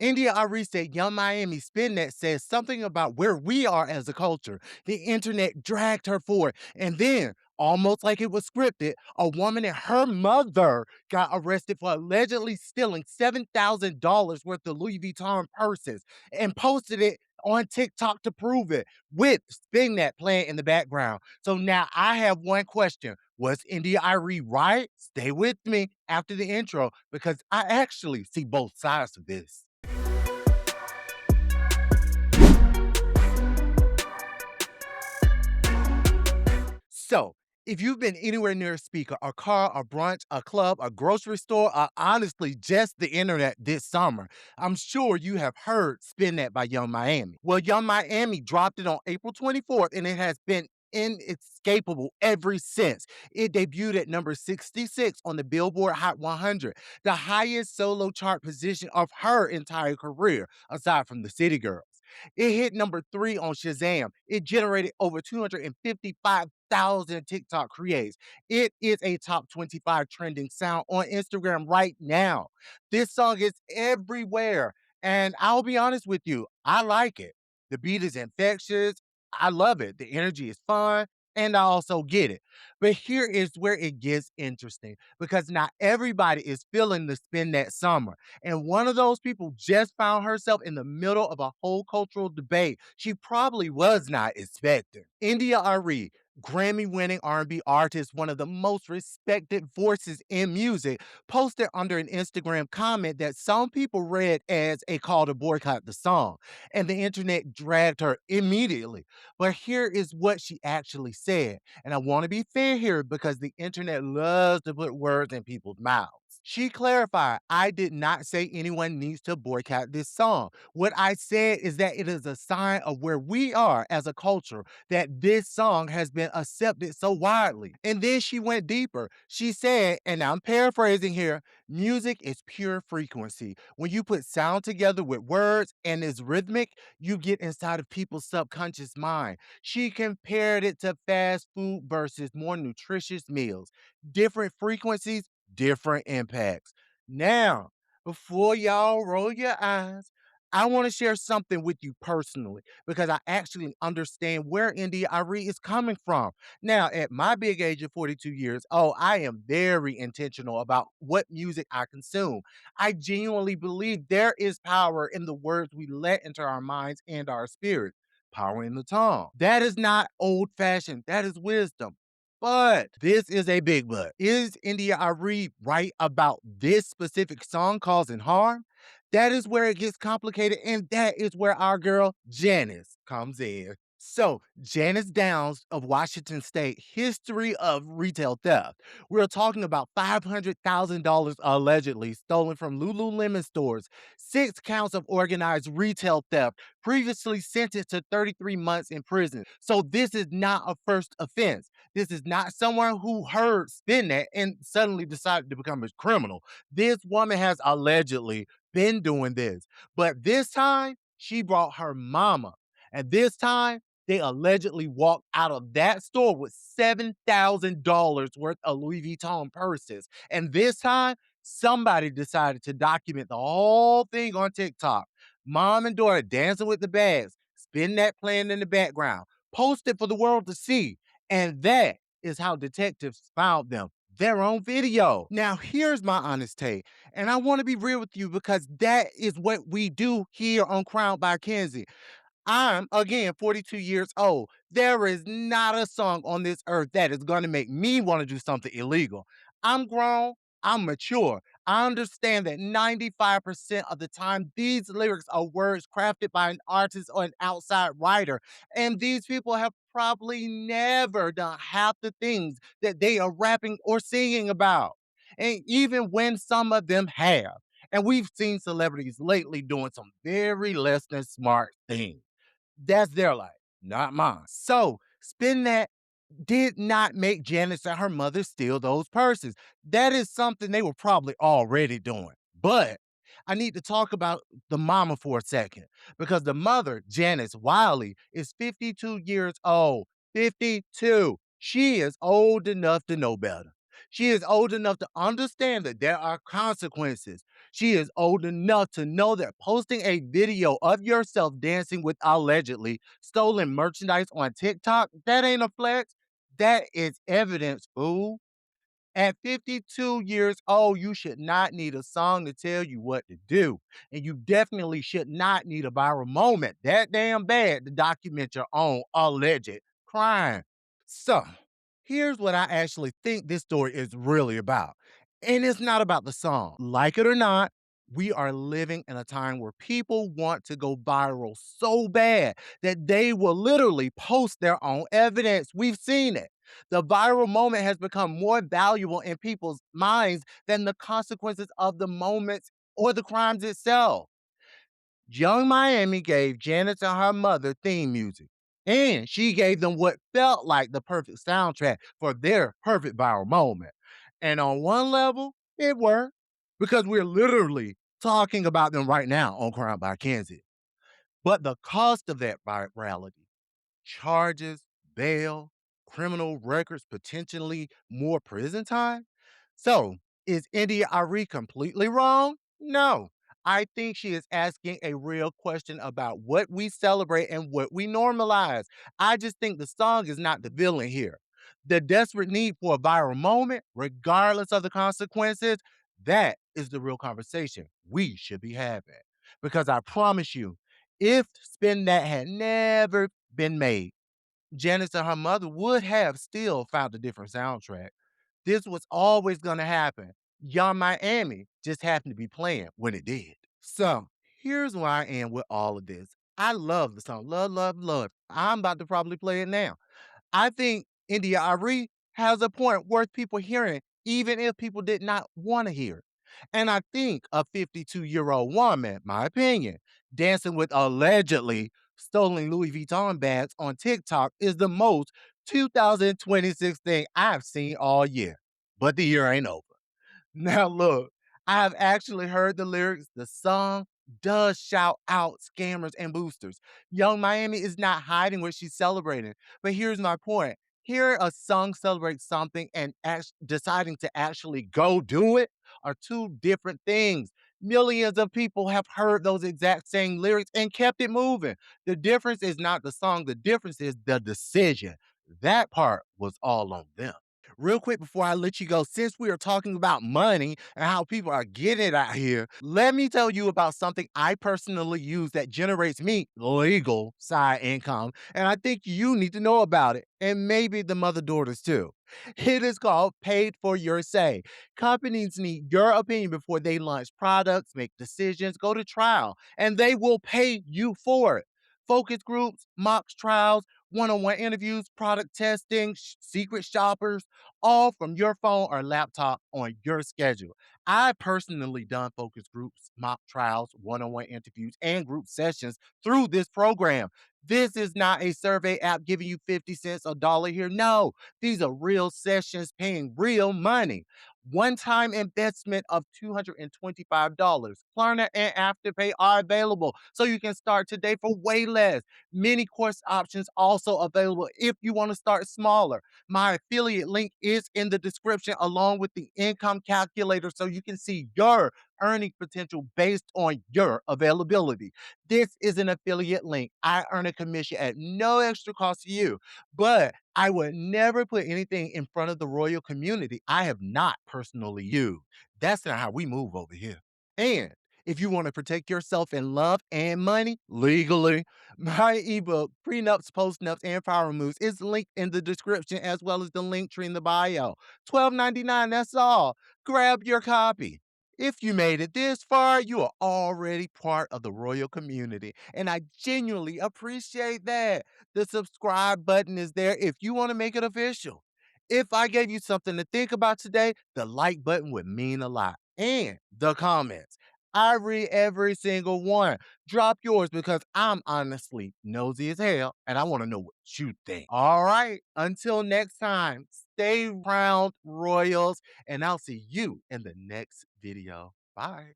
India Arie said Young Miami spin that says something about where we are as a culture. The internet dragged her for it. And then, almost like it was scripted, a woman and her mother got arrested for allegedly stealing $7,000 worth of Louis Vuitton purses and posted it on TikTok to prove it with Spin That playing in the background. So now I have one question. Was India Irie right? Stay with me after the intro because I actually see both sides of this. So, if you've been anywhere near a speaker, a car, a brunch, a club, a grocery store, or honestly just the internet this summer, I'm sure you have heard Spin That by Young Miami. Well, Young Miami dropped it on April 24th and it has been inescapable ever since. It debuted at number 66 on the Billboard Hot 100, the highest solo chart position of her entire career, aside from the City Girls. It hit number 3 on Shazam. It generated over 255,000 TikTok creates. It is a top 25 trending sound on Instagram right now. This song is everywhere. And I'll be honest with you, I like it. The beat is infectious. I love it. The energy is fun. And I also get it. But here is where it gets interesting because not everybody is feeling the spin that summer. And one of those people just found herself in the middle of a whole cultural debate she probably was not expecting. India Arie, Grammy-winning R&B artist, one of the most respected voices in music, posted under an Instagram comment that some people read as a call to boycott the song, and the internet dragged her immediately. But here is what she actually said, and I want to be fair here because the internet loves to put words in people's mouths. She clarified, I did not say anyone needs to boycott this song. What I said is that it is a sign of where we are as a culture that this song has been accepted so widely. And then she went deeper. She said, and I'm paraphrasing here, music is pure frequency. When you put sound together with words and is rhythmic, you get inside of people's subconscious mind. She compared it to fast food versus more nutritious meals. Different frequencies, different impacts. Now, before y'all roll your eyes, I want to share something with you personally because I actually understand where India Arie is coming from. Now, at my big age of 42 years old, I am very intentional about what music I consume. I genuinely believe there is power in the words we let into our minds and our spirits. Power in the tongue. That is not old fashioned, that is wisdom. But this is a big but. Is India Arie right about this specific song causing harm? That is where it gets complicated, and that is where our girl Janice comes in. So, Janice Downs of Washington State, history of retail theft. We're talking about $500,000 allegedly stolen from Lululemon stores, 6 counts of organized retail theft, previously sentenced to 33 months in prison. So, this is not a first offense. This is not someone who heard spin that and suddenly decided to become a criminal. This woman has allegedly been doing this, but this time she brought her mama. And this time they allegedly walked out of that store with $7,000 worth of Louis Vuitton purses. And this time somebody decided to document the whole thing on TikTok. Mom and daughter dancing with the bags, spin that playing in the background, post it for the world to see. And that is how detectives found them. Their own video. Now, here's my honest take, and I want to be real with you because that is what we do here on Crowned by Kenzie. I'm, again, 42 years old. There is not a song on this earth that is going to make me want to do something illegal. I'm grown. I'm mature. I understand that 95% of the time, these lyrics are words crafted by an artist or an outside writer. And these people have probably never done half the things that they are rapping or singing about. And even when some of them have. And we've seen celebrities lately doing some very less than smart things. That's their life, not mine. So, Spin That did not make Janice and her mother steal those purses. That is something they were probably already doing. But I need to talk about the mama for a second because the mother, Janice Wiley, is 52 years old. 52. She is old enough to know better. She is old enough to understand that there are consequences. She is old enough to know that posting a video of yourself dancing with allegedly stolen merchandise on TikTok, that ain't a flex. That is evidence, fool. At 52 years old, you should not need a song to tell you what to do. And you definitely should not need a viral moment that damn bad to document your own alleged crime. So, here's what I actually think this story is really about. And it's not about the song. Like it or not, we are living in a time where people want to go viral so bad that they will literally post their own evidence. We've seen it. The viral moment has become more valuable in people's minds than the consequences of the moments or the crimes itself. Young Miami gave Janet and her mother theme music, and she gave them what felt like the perfect soundtrack for their perfect viral moment. And on one level, it worked because we're literally talking about them right now on Crown by Kenzie. But the cost of that virality, charges, bail, criminal records, potentially more prison time. So, is India Arie completely wrong? No. I think she is asking a real question about what we celebrate and what we normalize. I just think the song is not the villain here. The desperate need for a viral moment, regardless of the consequences, that is the real conversation we should be having. Because I promise you, if Spin That had never been made, Janice and her mother would have still found a different soundtrack. This was always going to happen. Young Miami just happened to be playing when it did. So here's where I am with all of this. I love the song. Love, love, love. I'm about to probably play it now. I think India Arie has a point worth people hearing, even if people did not want to hear it. And I think a 52-year-old woman, my opinion, dancing with allegedly stolen Louis Vuitton bags on TikTok is the most 2026 thing I've seen all year. But the year ain't over. Now, look, I have actually heard the lyrics. The song does shout out scammers and boosters. Young Miami is not hiding what she's celebrating. But here's my point. Hearing a song celebrate something and deciding to actually go do it are two different things. Millions of people have heard those exact same lyrics and kept it moving. The difference is not the song, the difference is the decision. That part was all on them. Real quick before I let you go, since we are talking about money and how people are getting it out here, let me tell you about something I personally use that generates me legal side income. And I think you need to know about it. And maybe the mother daughters too. It is called Paid for Your Say. Companies need your opinion before they launch products, make decisions, go to trial, and they will pay you for it. Focus groups, mock trials, one on one interviews, product testing, secret shoppers, all from your phone or laptop on your schedule. I personally done focus groups, mock trials, one on one interviews, and group sessions through this program. This is not a survey app giving you 50 cents, a dollar here. No, these are real sessions paying real money. One time investment of $225. Klarna and Afterpay are available, so you can start today for way less. Many course options also available if you want to start smaller. My affiliate link is in the description along with the income calculator so you can see your earning potential based on your availability. This is an affiliate link. I earn a commission at no extra cost to you, but I would never put anything in front of the royal community I have not personally used. That's not how we move over here. And if you want to protect yourself in love and money legally, my ebook, Prenups, Postnups, and Power Moves, is linked in the description as well as the link tree in the bio. $12.99, that's all. Grab your copy. If you made it this far, you are already part of the royal community, and I genuinely appreciate that. The subscribe button is there if you want to make it official. If I gave you something to think about today, the like button would mean a lot. And the comments. I read every single one. Drop yours because I'm honestly nosy as hell and I want to know what you think. All right. Until next time, stay round, Royals, and I'll see you in the next video. Bye.